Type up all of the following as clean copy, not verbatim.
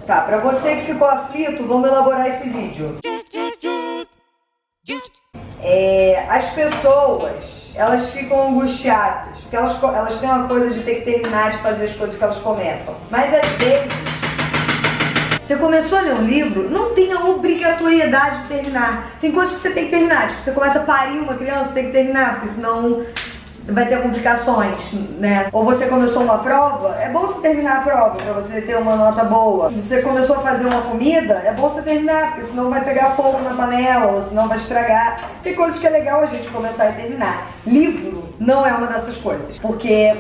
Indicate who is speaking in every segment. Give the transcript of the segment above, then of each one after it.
Speaker 1: Tá, pra você que ficou aflito, vamos elaborar esse vídeo. As pessoas, elas ficam angustiadas, porque elas têm uma coisa de ter que terminar de fazer as coisas que elas começam. Mas às vezes, você começou a ler um livro, não tem a obrigatoriedade de terminar. Tem coisas que você tem que terminar, tipo, você começa a parir uma criança, você tem que terminar, porque senão vai ter complicações, né? Ou você começou uma prova, é bom você terminar a prova pra você ter uma nota boa. Você começou a fazer uma comida, é bom você terminar, porque senão vai pegar fogo na panela, ou senão vai estragar. Tem coisas que é legal a gente começar e terminar. Livro não é uma dessas coisas, porque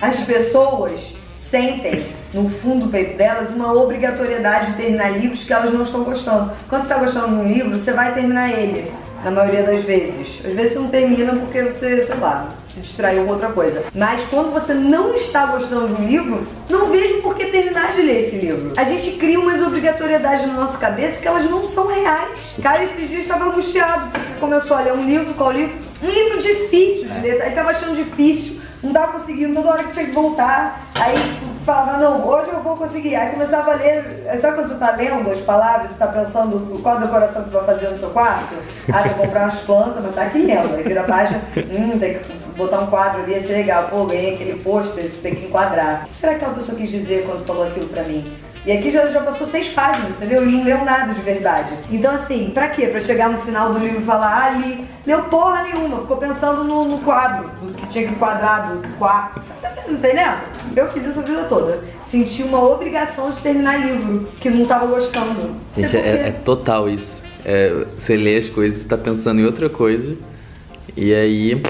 Speaker 1: as pessoas sentem no fundo do peito delas uma obrigatoriedade de terminar livros que elas não estão gostando. Quando você está gostando de um livro, você vai terminar ele. Na maioria das vezes. Às vezes você não termina porque você, sei lá, se distraiu com outra coisa. Mas quando você não está gostando de um livro, não vejo por que terminar de ler esse livro. A gente cria umas obrigatoriedades na nossa cabeça que elas não são reais. Cara, esses dias estava angustiado porque começou a ler um livro, qual livro? Um livro difícil de ler. Ele estava achando difícil, não estava conseguindo, toda hora que tinha que voltar. Aí falava, não, hoje eu vou conseguir. Aí começava a ler, sabe quando você está lendo as palavras, você está pensando qual decoração que você vai fazer no seu quarto? Ah, vou comprar umas plantas, mas tá aqui lendo. Aí vira a página, tem que botar um quadro ali, ia ser legal. Pô, ganhei aquele pôster, tem que enquadrar. O que será que aquela pessoa quis dizer quando falou aquilo pra mim? E aqui já passou 6 páginas, entendeu? E não leu nada de verdade. Então assim, pra quê? Pra chegar no final do livro e falar, ah, li. Leu porra nenhuma, ficou pensando no quadro, do que tinha que enquadrar do quarto. Tá entendendo? Eu fiz isso a vida toda. Senti uma obrigação de terminar livro que não tava gostando.
Speaker 2: Gente, é total isso. Você lê as coisas e tá pensando em outra coisa. E aí...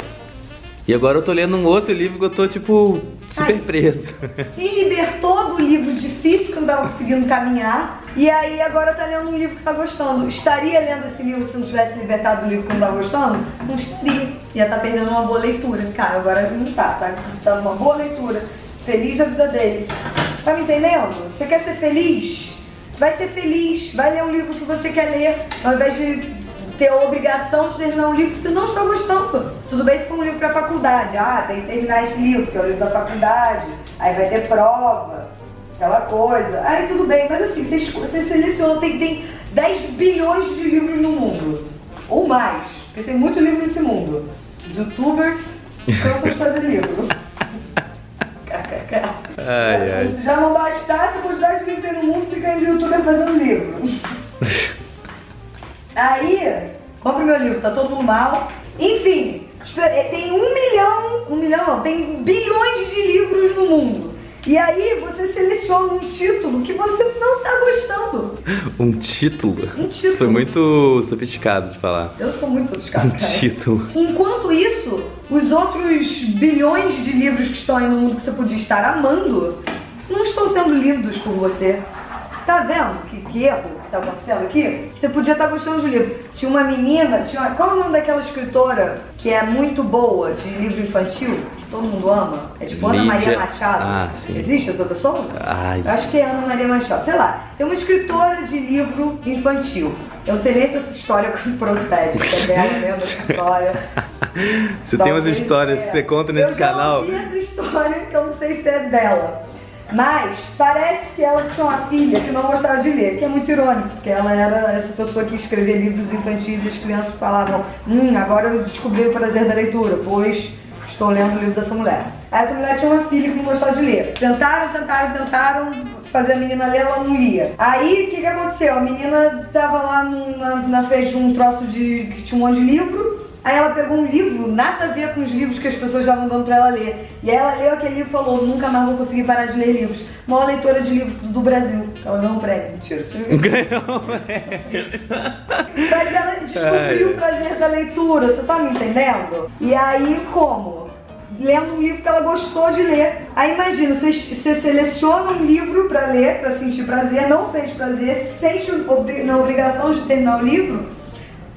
Speaker 2: E agora eu tô lendo um outro livro que eu tô, tipo, super preso.
Speaker 1: Se libertou do livro difícil que não tava conseguindo caminhar. E aí agora tá lendo um livro que tá gostando. Estaria lendo esse livro se não tivesse libertado do livro que não tava gostando? Não estaria. Ia estar perdendo uma boa leitura. Cara, agora não tá uma boa leitura. Feliz da vida dele. Tá me entendendo? Você quer ser feliz? Vai ser feliz. Vai ler um livro que você quer ler. Ao invés de ter a obrigação de terminar um livro que você não está gostando. Tudo bem se for um livro para faculdade. Ah, tem que terminar esse livro, que é o livro da faculdade. Aí vai ter prova, aquela coisa. Aí tudo bem, mas assim, você seleciona, tem 10 bilhões de livros no mundo. Ou mais, porque tem muito livro nesse mundo. Os youtubers cansam de fazer livro. Se já não bastasse a quantidade de livros que tem no mundo, fica indo no youtuber fazendo livro. Aí, compre meu livro, tá todo mundo mal. Enfim, tem 1 milhão não, tem bilhões de livros no mundo. E aí você seleciona um título que você não tá gostando.
Speaker 2: Um título?
Speaker 1: Um título.
Speaker 2: Isso foi muito sofisticado de falar.
Speaker 1: Eu sou muito sofisticado, cara.
Speaker 2: Título.
Speaker 1: Enquanto isso, os outros bilhões de livros que estão aí no mundo que você podia estar amando, não estão sendo lidos por você. Você tá vendo que erro que tá acontecendo aqui? Você podia estar gostando de um livro. Tinha uma menina, qual é o nome daquela escritora que é muito boa de livro infantil? Que todo mundo ama? É tipo Ana Maria Machado.
Speaker 2: Ah, sim.
Speaker 1: Existe essa pessoa?
Speaker 2: Ai.
Speaker 1: Eu acho que é Ana Maria Machado, sei lá. Tem uma escritora de livro infantil. Eu não sei nem se essa história procede, se é dela mesmo, essa história.
Speaker 2: Você tem umas histórias que você conta nesse canal?
Speaker 1: Eu já ouvi essa história que eu não sei se é dela. Mas parece que ela tinha uma filha que não gostava de ler, que é muito irônico, porque ela era essa pessoa que escrevia livros infantis e as crianças falavam, agora eu descobri o prazer da leitura, pois estou lendo o livro dessa mulher. Essa mulher tinha uma filha que não gostava de ler. Tentaram fazer a menina ler, ela não lia. Aí, o que aconteceu? A menina tava lá na frente de um troço que tinha um monte de livro. Aí ela pegou um livro, nada a ver com os livros que as pessoas estavam dando pra ela ler. E aí ela leu aquele livro e falou, nunca mais vou conseguir parar de ler livros. Maior leitora de livros do Brasil. Ela ganhou um prêmio. Mentira, você viu?
Speaker 2: Ganhou um prêmio.
Speaker 1: Mas ela descobriu o prazer da leitura, você tá me entendendo? E aí, como? Lendo um livro que ela gostou de ler. Aí imagina, você seleciona um livro pra ler, pra sentir prazer, não sente prazer, sente na obrigação de terminar o livro,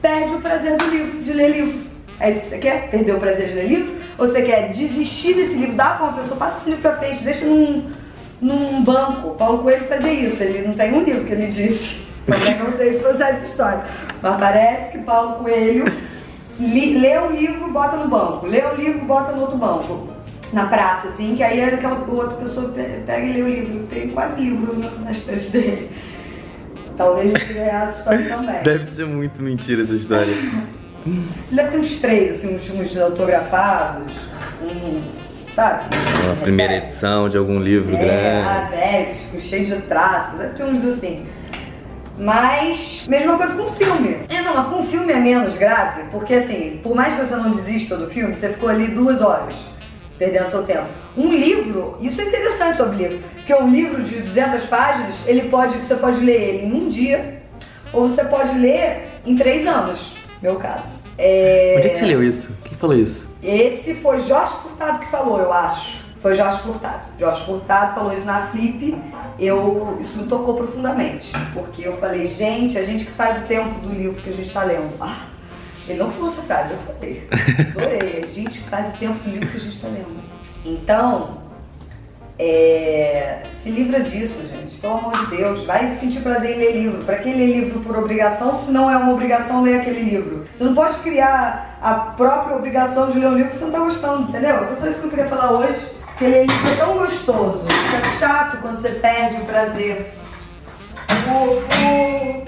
Speaker 1: perde o prazer do livro, de ler livro. É isso que você quer? Perder o prazer de ler livro? Ou você quer desistir desse livro, dar pra uma pessoa, passa esse livro pra frente, deixa num banco. Paulo Coelho fazia isso, ele não tem um livro que ele disse. Também não sei se procede essa história. Mas parece que Paulo Coelho lê um livro, bota no banco. Lê um livro, bota no outro banco. na praça, assim, que aí aquela outra pessoa pega e lê o livro. Tem quase livro na estante dele. Talvez eu tenha essa história também.
Speaker 2: Deve ser muito mentira essa história.
Speaker 1: Deve ter uns 3, assim, uns autografados, sabe?
Speaker 2: Uma primeira edição de algum livro grande.
Speaker 1: Velhos, cheio de traços, deve ter uns assim. Mas, mesma coisa com filme. Não, mas com filme é menos grave, porque assim, por mais que você não desista do filme, você ficou ali 2 horas, perdendo seu tempo. Um livro, isso é interessante sobre livro, porque um livro de 200 páginas, você pode ler ele em um dia, ou você pode ler em 3 anos, meu caso.
Speaker 2: Onde é que você leu isso? Quem falou isso?
Speaker 1: Esse foi Jorge Furtado que falou, eu acho. Foi Jorge Furtado. Jorge Furtado falou isso na Flip. Isso me tocou profundamente. Porque eu falei, gente, a gente que faz o tempo do livro que a gente está lendo. Ele não falou essa frase, eu falei. Adorei. A gente que faz o tempo do livro que a gente está lendo. Então, se livra disso, gente. Pelo amor de Deus. Vai sentir prazer em ler livro. Pra quem lê livro por obrigação, se não é uma obrigação, ler aquele livro. Você não pode criar a própria obrigação de ler um livro que você não tá gostando, entendeu? É só isso que eu queria falar hoje. Porque ler livro é tão gostoso. Fica chato quando você perde o prazer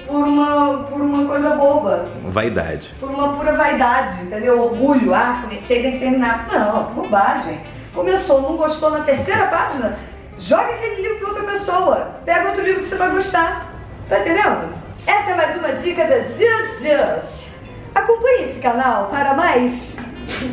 Speaker 1: por uma coisa boba.
Speaker 2: Vaidade.
Speaker 1: Por uma pura vaidade, entendeu? Orgulho. Comecei, tem que terminar. Não, bobagem. Começou, não gostou na 3ª página, joga aquele livro pra outra pessoa. Pega outro livro que você vai gostar. Tá entendendo? Essa é mais uma dica da Zut. Acompanhe esse canal para mais...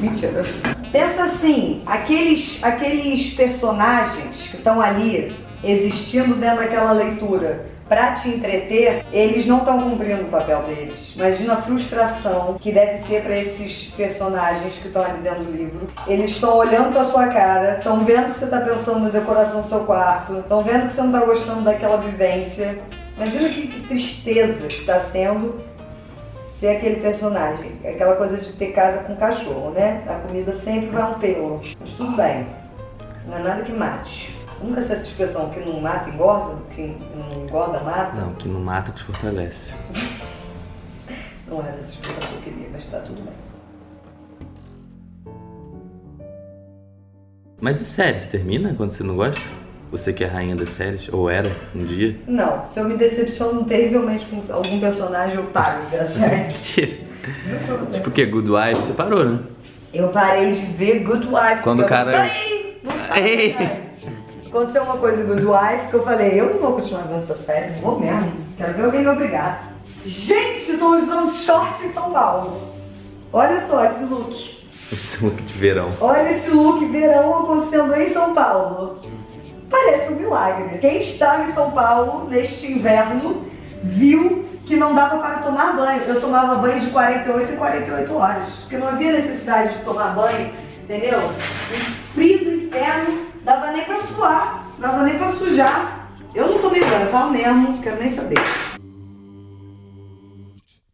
Speaker 1: Mentira. Pensa assim, aqueles personagens que estão ali existindo dentro daquela leitura pra te entreter, eles não estão cumprindo o papel deles. Imagina a frustração que deve ser pra esses personagens que estão ali dentro do livro. Eles estão olhando pra sua cara, estão vendo que você tá pensando na decoração do seu quarto, estão vendo que você não tá gostando daquela vivência. Imagina que tristeza que tá sendo ser aquele personagem. Aquela coisa de ter casa com cachorro, né? A comida sempre vai um pelo. Mas tudo bem. Não é nada que mate. Nunca sei essa expressão, que não mata engorda, que não engorda mata.
Speaker 2: Não, que não mata te fortalece.
Speaker 1: Não era essa expressão que eu queria, mas tá tudo bem.
Speaker 2: Mas e série, você termina quando você não gosta? Você que é a rainha das séries, ou era, um dia?
Speaker 1: Não, se eu me decepciono terrivelmente com algum personagem, eu paro de ver a série.
Speaker 2: Mentira. Tipo o que? Good Wife, você parou, né?
Speaker 1: Eu parei de ver Good Wife.
Speaker 2: Quando o cara...
Speaker 1: Aconteceu uma coisa em Good Wife que eu falei, eu não vou continuar vendo essa série, não vou mesmo. Quero ver alguém me obrigar. Gente, estou usando short em São Paulo. Olha só esse look.
Speaker 2: Esse look de verão.
Speaker 1: Olha esse look verão acontecendo em São Paulo. Parece um milagre. Quem estava em São Paulo neste inverno viu que não dava para tomar banho. Eu tomava banho de 48 em 48 horas. Porque não havia necessidade de tomar banho, entendeu? O frio do inferno dava nem para suar, dava nem para sujar. Eu não tomei banho, eu falo mesmo, não quero nem saber.